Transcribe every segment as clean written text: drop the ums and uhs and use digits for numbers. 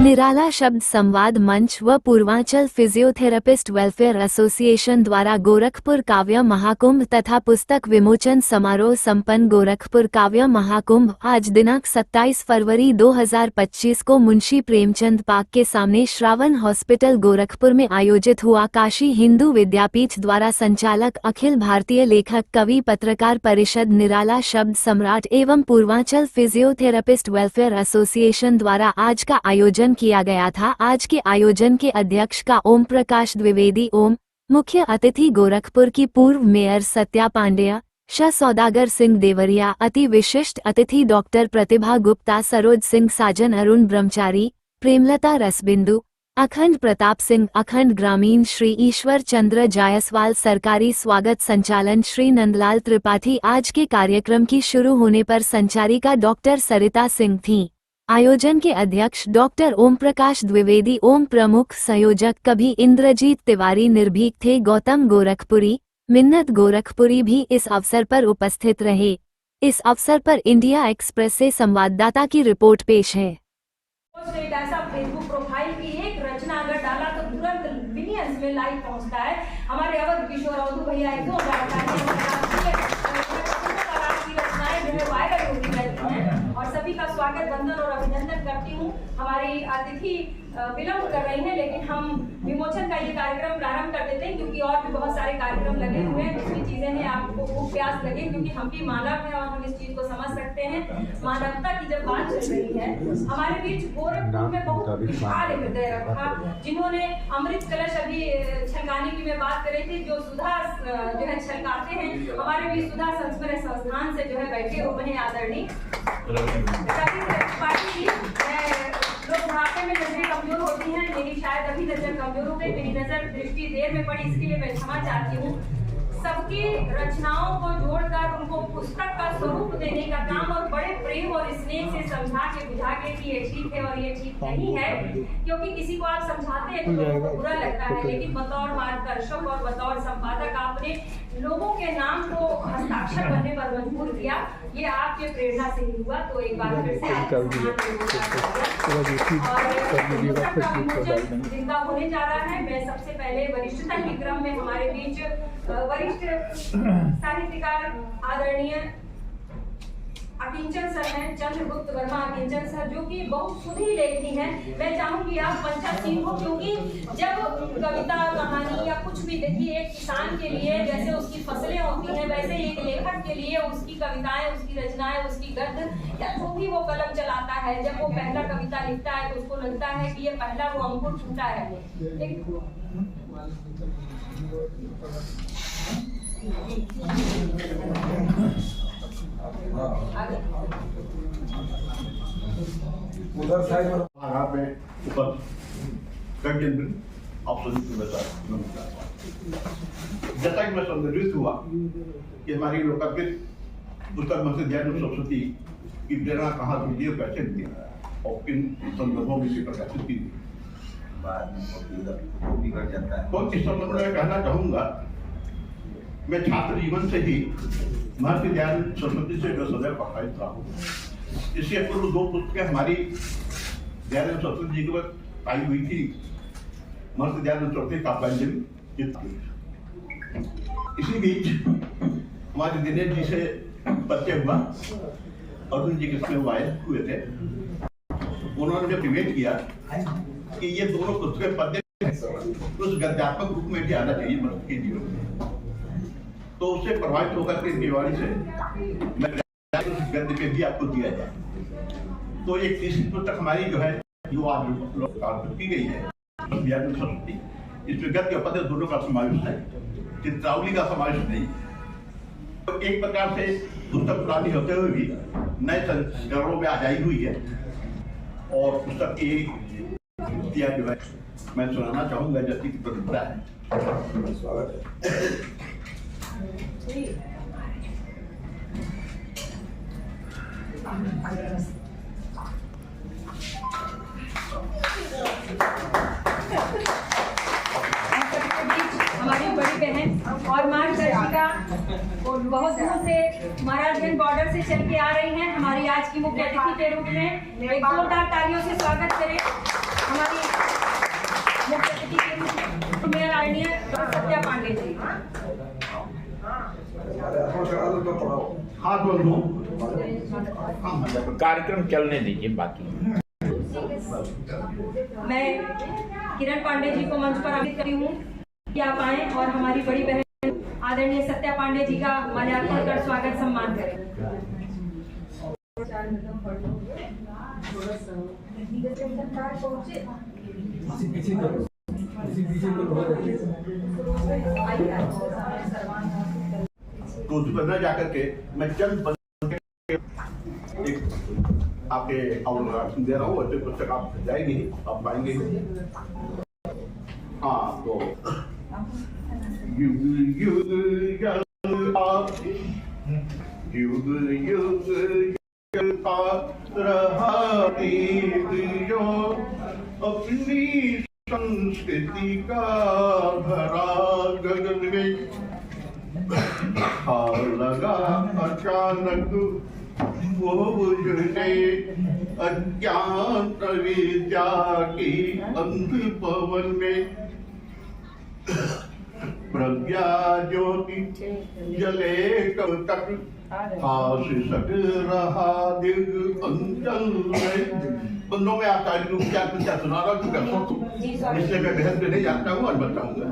निराला शब्द संवाद मंच व पूर्वांचल फिजियोथेरेपिस्ट वेलफेयर एसोसिएशन द्वारा गोरखपुर काव्य महाकुंभ तथा पुस्तक विमोचन समारोह संपन्न। गोरखपुर काव्य महाकुंभ आज दिनांक 27 फरवरी 2025 को मुंशी प्रेमचंद पार्क के सामने श्रावण हॉस्पिटल गोरखपुर में आयोजित हुआ। काशी हिंदू विद्यापीठ द्वारा संचालक अखिल भारतीय लेखक कवि पत्रकार परिषद, निराला शब्द सम्राट एवं पूर्वांचल फिजियोथेरेपिस्ट वेलफेयर एसोसिएशन द्वारा आज का आयोजन किया गया था। आज के आयोजन के अध्यक्ष का ओम प्रकाश द्विवेदी ओम, मुख्य अतिथि गोरखपुर की पूर्व मेयर सत्या पांडेय, शाह सौदागर सिंह देवरिया, अति विशिष्ट अतिथि डॉक्टर प्रतिभा गुप्ता, सरोज सिंह साजन, अरुण ब्रह्मचारी, प्रेमलता रसबिंदु, अखंड प्रताप सिंह, अखंड ग्रामीण श्री ईश्वर चंद्र जायसवाल, सरकारी स्वागत संचालन श्री नंदलाल त्रिपाठी। आज के कार्यक्रम की शुरू होने पर संचारिका डॉक्टर सरिता सिंह थीं। आयोजन के अध्यक्ष डॉक्टर ओम प्रकाश द्विवेदी ओम, प्रमुख संयोजक कवि इंद्रजीत तिवारी निर्भीक थे। गौतम गोरखपुरी, मिन्नत गोरखपुरी भी इस अवसर पर उपस्थित रहे। इस अवसर पर इंडिया एक्सप्रेस से संवाददाता की रिपोर्ट पेश है। ऐसा फेसबुक प्रोफाइल की एक रचना अगर डाला तो तुरंत बिलियंस में लाइक पहुंचता है। हमारे अवध किशोर अवधू भैया एक 2 वायरल होती रहती हैं और सभी का स्वागत, वंदन और अभिनंदन करती हूँ। हमारी अतिथि विलंब कर रही हैं, लेकिन हम विमोचन का ये कार्यक्रम प्रारंभ कर देते हैं क्योंकि और भी बहुत सारे कार्यक्रम लगे हुए हैं। दूसरी चीजें हैं, आपको खूब प्यास लगे क्योंकि हम भी मानव हैं और हम इस चीज को समझ सकते हैं। मानवता की जब बात चल रही है, हमारे बीच गोरखपुर में बहुत विशाल हृदय रखा, जिन्होंने अमृत कलश अभी छलकाने की मैं बात कर रही थी, जो सुधा जो है छलकाते हैं, हमारे बीच सुधा संस्मरण संस्थान से जो है बैठे हुए हैं आदरणीय लोग। बुढ़ापे में नजरें कमजोर होती हैं, मेरी शायद अभी नजर कमजोर हो गई, मेरी नजर दृष्टि देर में पड़ी, इसके लिए मैं क्षमा चाहती हूँ। सबकी रचनाओं को जोड़कर उनको पुस्तक का स्वरूप देने का काम और बड़े प्रेम और स्नेह से समझा के बुझा के कि ये ठीक है और ये ठीक नहीं है, क्योंकि किसी को आप समझाते हैं तो लोगों को बुरा लगता है, लेकिन बतौर मार्गदर्शक और बतौर संपादक आपने लोगों के नाम को हस्ताक्षर बनने पर मजबूर किया। ये आपके प्रेरणा से ही हुआ, तो एक बार फिर से जिंदा होने जा रहा है। मैं सबसे पहले वरिष्ठता के क्रम में हमारे बीच वरिष्ठ साहित्यकार आदरणीय अकिंचन सर हैं, चंद्रगुप्त वर्मा अकिंचन सर, जो कि बहुत सुधीर लेखनी है। मैं चाहूंगी आप पंचासीन हो, क्योंकि जब कविता, कहानी या कुछ भी देखिए, एक किसान के लिए जैसे उसकी फसलें होती हैं, वैसे एक लेखक के लिए उसकी कविताएं, उसकी रचनाएं, उसकी गद्य या जो भी वो कलम चलाता है, जब वो पहला कविता लिखता है तो उसको लगता है कि ये पहला वो अंकुर फूटा है। उधर साइड में जैसा कि मैं संदर्भित हुआ कि हमारी लोकार्पित पुस्तक महर्षि दयानंद सरस्वती की प्रेरणा कहाँ से मिली, कैसे मिली और किन संदर्भों में इसे प्रकाशित की। तो इस संदर्भ में कहना चाहूंगा, मैं छात्र जीवन से ही महर्षि दयानंद सरस्वती से जो सदैव प्रभावित रहा हूँ। इससे पूर्व 2 पुस्तकें हमारी दयानंद सरस्वती जी के वक्त आई हुई थी, महर्षि दयानंद सरस्वती काव्यांजलि। इसी बीच हमारे दिनेश जी से परिचय हुआ, अर्जुन जी के साथ वायरल हुए थे। उन्होंने जब डिबेट किया कि ये दोनों पुस्तकें पद्य उस गद्यात्मक रूप में भी आना चाहिए मनुष्य के जीवन में, तो उससे प्रभावित होकर के दिवाली से मैं गद्य पे भी आपको दिया जाए। तो एक तीसरी पुस्तक हमारी जो है जो आज की गई है दयानंद सरस्वती, इसमें गद्य और पद्य दोनों का समावेश है, चित्रावली का समावेश नहीं। तो एक प्रकार से पुस्तक पुरानी होते हुए भी नए संस्करणों में आजाई हुई है और पुस्तक की जो है मैं सुनाना चाहूंगा, जैसी की परंपरा है। स्वागत हमारी बड़ी बहन और मार्गदर्शिका बहुत दूर से महाराजगंज बॉर्डर से चल के आ रही हैं हमारी आज की मुख्य अतिथि के रूप में। एक जोरदार तालियों से स्वागत करें हमारी मुख्य अतिथि के रूप में मेयर आदरणीय सत्या पांडे जी। हाथ बोल दो, कार्यक्रम चलने दीजिए बाकी। मैं किरण पांडे जी को मंच पर आमंत्रित करती हूँ कि आप आए और हमारी बड़ी बहन आदरणीय सत्या पांडे जी का माल्यार्पण कर स्वागत सम्मान करें। तो उस पर न जाकर के मैं चंद एक आपके अवलोकन दे रहा हूँ। वैसे पुस्तक आप जाएंगे ही, आप पाएंगे ही। हाँ, तो युग युग जलता रहा दीप जो अपनी संस्कृति का भरा गगन में लगा अचानक वो बुझने अज्ञात विद्या की अंध पवन में प्रज्ञा ज्योति जले कब तक हास सक रहा दिग अंचल में। बंदों में आता है रूप क्या कुछ सुना रहा हूँ, इसलिए मैं बहस में नहीं जानता हूँ और बताऊंगा।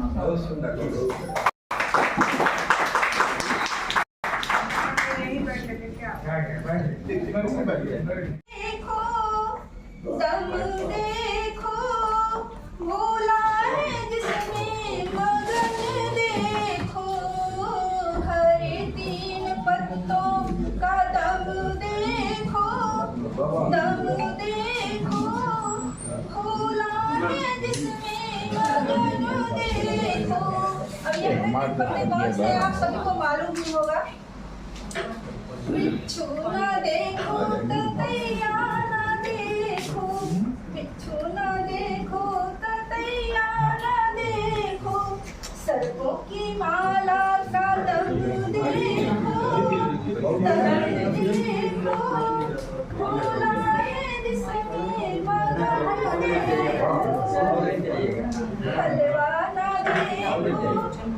देखो दम देखो भोला है जिसमें मगन देखो हरे तीन पत्तों का दम देखो भोला है जिसमें मगन देखो। अब ये पत्ते कौन से आप सभी को मालूम ही होगा। बिच्छू ना देखो ततैया ना देखो, बिच्छू ना देखो ततैया ना देखो, सर्पों की माला का दम देखो, भोला है जिसमें मगन देखो। हलवा ना देखो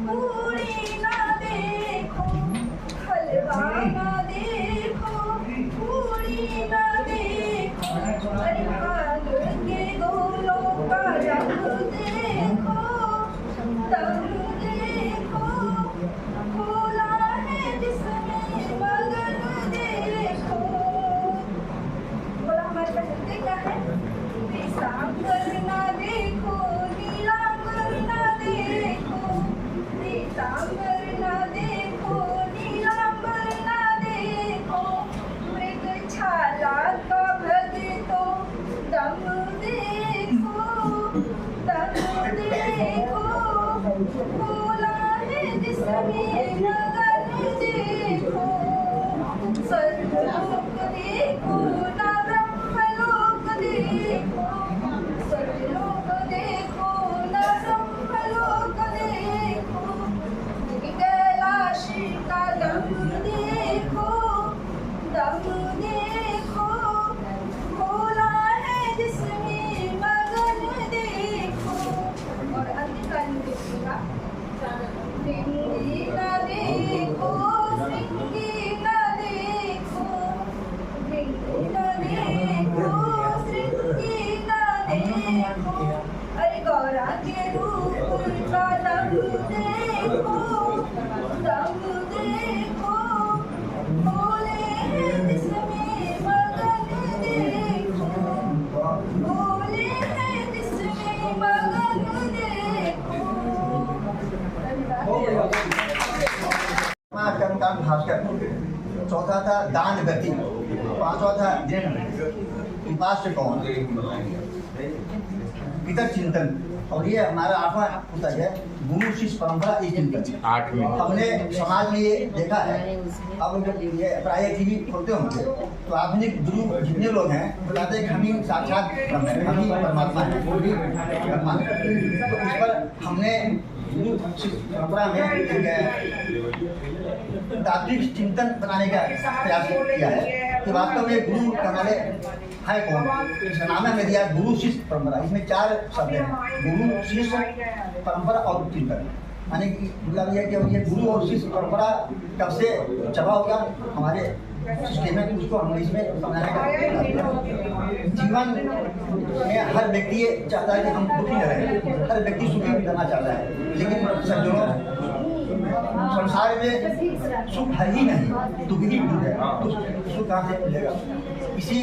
पूरी ना देखो, हलवा ना देखो पूरी ना देखो, अरे भांग के गोलों का रंग देखो, दम देखो, भोला है जिसमें मगन देखो। बोला हमारे पास क्या है। सांबर ना देखो नीलांबर ना देखो, सांबर ना देखो नीलांबर ना देखो, मृग छाला का भगतो दम देखो, भोला है जिसमें मगन देखो। स्वर्गलोक देखो ना ब्रह्मलोक देखो, स्वर्गलोक देखो ना ब्रह्मलोक देखो, कैलाश का दम देखो, भोला है जिसमें मगन देखो। और अंतिम देखिएगा। श्रृंगी ना देखो, श्रृंगी ना देखो, श्रृंगी ना देखो, श्रृंगी ना देखो, अरे गौरा के रूप का दम देखो, भोले हैं जिसमें मगन देखो, भोले हैं जिसमें मगन देखो। चमत्कार भास्कर, चौथा था दान गति, पांचवा था विपास कौन पितर चिंतन, और ये हमारा आठवां पुस्तक है गुरु शिष्य परंपरा एक चिंतन। हमने समाज में ये देखा है, अब जब ये प्राय टीवी खोलते होंगे तो आधुनिक गुरु जितने लोग हैं बताते हैं कि हम ही साक्षात ब्रह्म हैं, हम ही परमात्मा हैं, वो भी ब्रह्मा है। तो इस पर हमने हिंदू परंपरा में एक तात्विक चिंतन बनाने का प्रयास किया है कि वास्तव में गुरु कहने है कौन। इसका नाम है दिया गुरु शिष्य परंपरा। इसमें 4 शब्द हैं, गुरु शिष्य परंपरा और चिंतन। यानी कि मतलब ये कि ये गुरु और शिष्य परंपरा कब से चला होगा हमारे सिस्टम में, उसको हम इसमें समझाने का जीवन में हर व्यक्ति ये चाहता है कि हम दुखी न रहें, हर व्यक्ति सुखी रहना चाहता है, लेकिन सज्जनों संसार में सुख है ही नहीं, दुख ही दुख है, तो सुख कहाँ से मिलेगा। इसी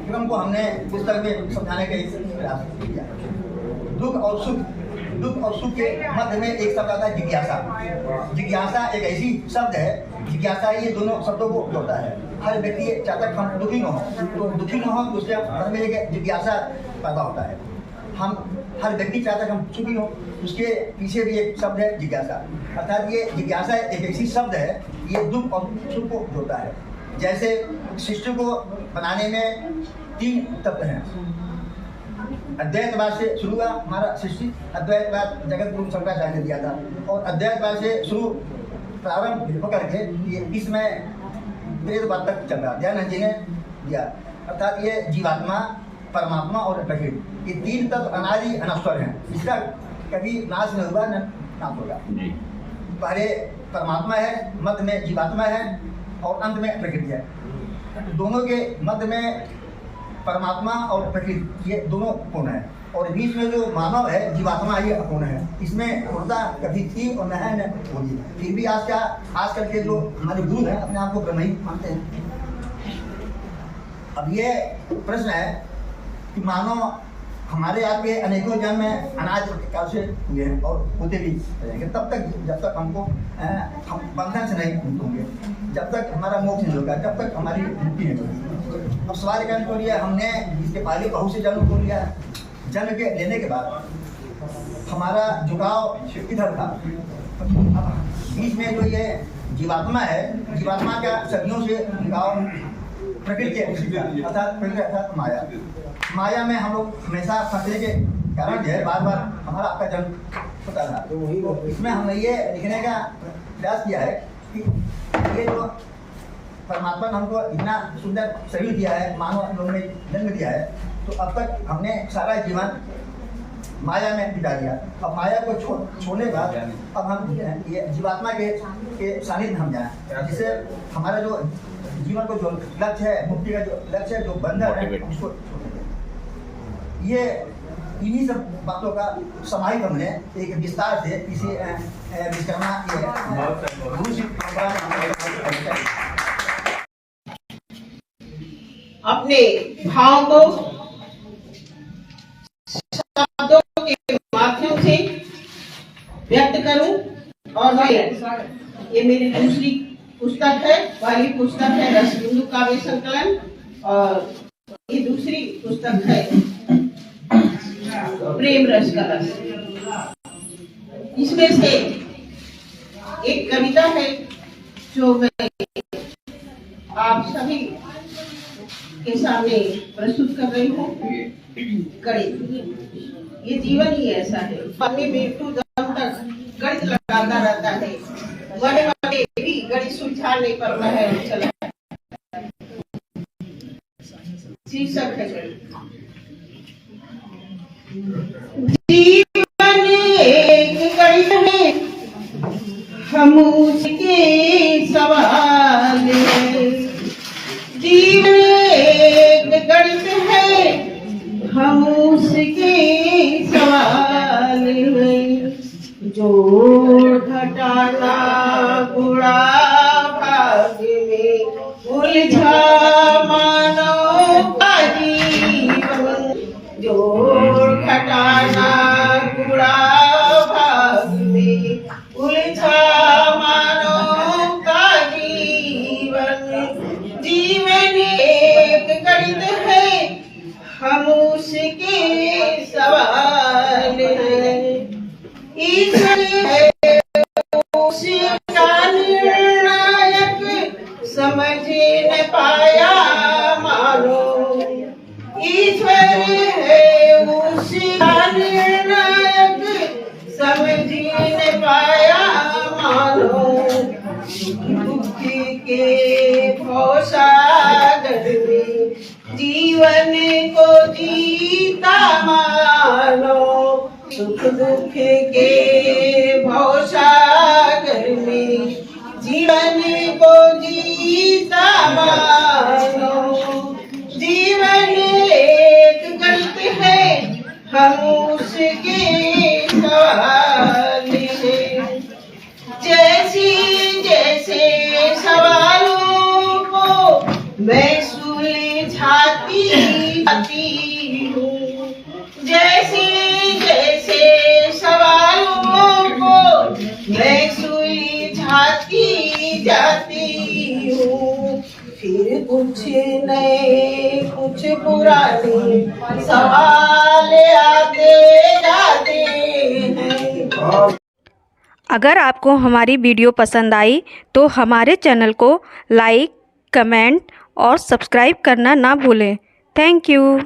क्रम को हमने पुस्तक में समझाने का प्रयास किया। दुख और सुख के मध्य में एक शब्द आता है जिज्ञासा। जिज्ञासा एक ऐसी शब्द है, जिज्ञासा ये दोनों शब्दों को जोड़ता है। हर व्यक्ति चाहता है हम दुखी न हो, तो दुखी न हो तो उसके मन में एक जिज्ञासा पैदा होता है। हम हर व्यक्ति चाहता है हम सुखी हो, उसके पीछे भी एक शब्द है जिज्ञासा। अर्थात ये जिज्ञासा एक ऐसी शब्द है, ये दुख और सुख को जोड़ता है। जैसे सृष्टि को बनाने में 3 तत्व हैं। अद्वैतवाद से शुरू हुआ हमारा सृष्टि, अद्वैतवाद जगत गुरु शंकराचार्य ने दिया था, और अद्वैतवाद से शुरू प्रारंभ होकर के ये इसमें वेदवाद तक चल रहा, दयानंद जी ने दिया। अर्थात ये जीवात्मा, परमात्मा और प्रकृति, ये 3 तत्व अनादि अनश्वर हैं, इसका कभी नाश नहीं हुआ न नाश होगा। पहले परमात्मा है, मध्य में जीवात्मा है और अंत में प्रकृति है। दोनों के मध्य में परमात्मा और प्रकृति ये दोनों पूर्ण है, और बीच में जो मानव है जीवात्मा ये अपूर्ण है। इसमें पूर्णता कभी थी और न है न होगी। फिर भी आज कल के जो हमारे गुरु हैं अपने आप को ब्रह्म ही मानते हैं। अब ये प्रश्न है कि मानो हमारे आपके अनेकों जन्म अनाज काल से हुए हैं और होते भी रहेंगे, तब तक जब तक हमको हम बंधन से नहीं मुक्त होंगे, जब तक हमारा मोक्ष नहीं होगा, जब तक हमारी मुक्ति नहीं होगी। अब सवाल करने को लिया हमने इसके पहले बहुत से जन्म को लिया, जन्म के लेने के बाद हमारा झुकाव इधर था। बीच में जो ये जीवात्मा है, जीवात्मा का सदियों से झुकाव प्रकृति अर्थात प्रकृति अर्थात माया में हम लोग हमेशा फंसने के कारण जो है बार बार हमारा आपका जन्म होता था। तो इसमें हमने ये लिखने का प्रयास किया है कि ये जो परमात्मा ने हमको इतना सुंदर शरीर दिया है, मानव लोगों ने जन्म दिया है, तो अब तक हमने सारा जीवन माया में बिता दिया। अब माया को छोड़ने के बाद अब हम ये जीवात्मा के सानिध्य में हम जाएं, जिससे हमारा जो जीवन को जो लक्ष्य है, मुक्ति का जो लक्ष्य है, जो बंधन है, उसको ये इन्हीं सब बातों का समाहित हमने एक विस्तार से इसे विश्वकर्मा गुरु शिष्य परंपरा में अपने भाव को शब्दों के माध्यम से व्यक्त करूं। और ये मेरी दूसरी पुस्तक है, पहली पुस्तक है रस बिंदु काव्य संकलन, और ये दूसरी पुस्तक है प्रेम रस का रस। इसमें से एक कविता है जो मैं आप सभी के सामने प्रस्तुत कर रही हूँ। गणित, ये जीवन ही ऐसा है, अपने मृत्यु दम तक गणित लगाता रहता है, बड़े बड़े भी गणित सुलझा नहीं पाता है। चला शीर्षक है गणित। जीवन एक गणित है, हम उसके सवाल है। जीवन एक गणित है, हम उसके सवाल है। जोड़ घटाना गुणा भाग में उलझा मानव का जीवन। जोड़ घटाना गुणा भाग में उलझा मानव का जीवन। जीवन एक गणित है, हम उसके सवाल है। ईश्वर है उसका निर्णायक, समझ न पाया मानो। ईश्वर है उसका निर्णायक, समझ न जीवन को जीता मानो, सुख दुख के भवसागर में जीवन को जीता मानो। जीवन एक गणित है, हम उसके सवाल हैं। जैसे जैसे सवालों को मैं सुलझाती हूँ, जैसे जैसे सवालों को मैं सुलझाती जाती हूँ, फिर कुछ नए कुछ पुराने सवाल आते जाते हैं। अगर आपको हमारी वीडियो पसंद आई तो हमारे चैनल को लाइक, कमेंट और सब्सक्राइब करना ना भूलें। Thank you.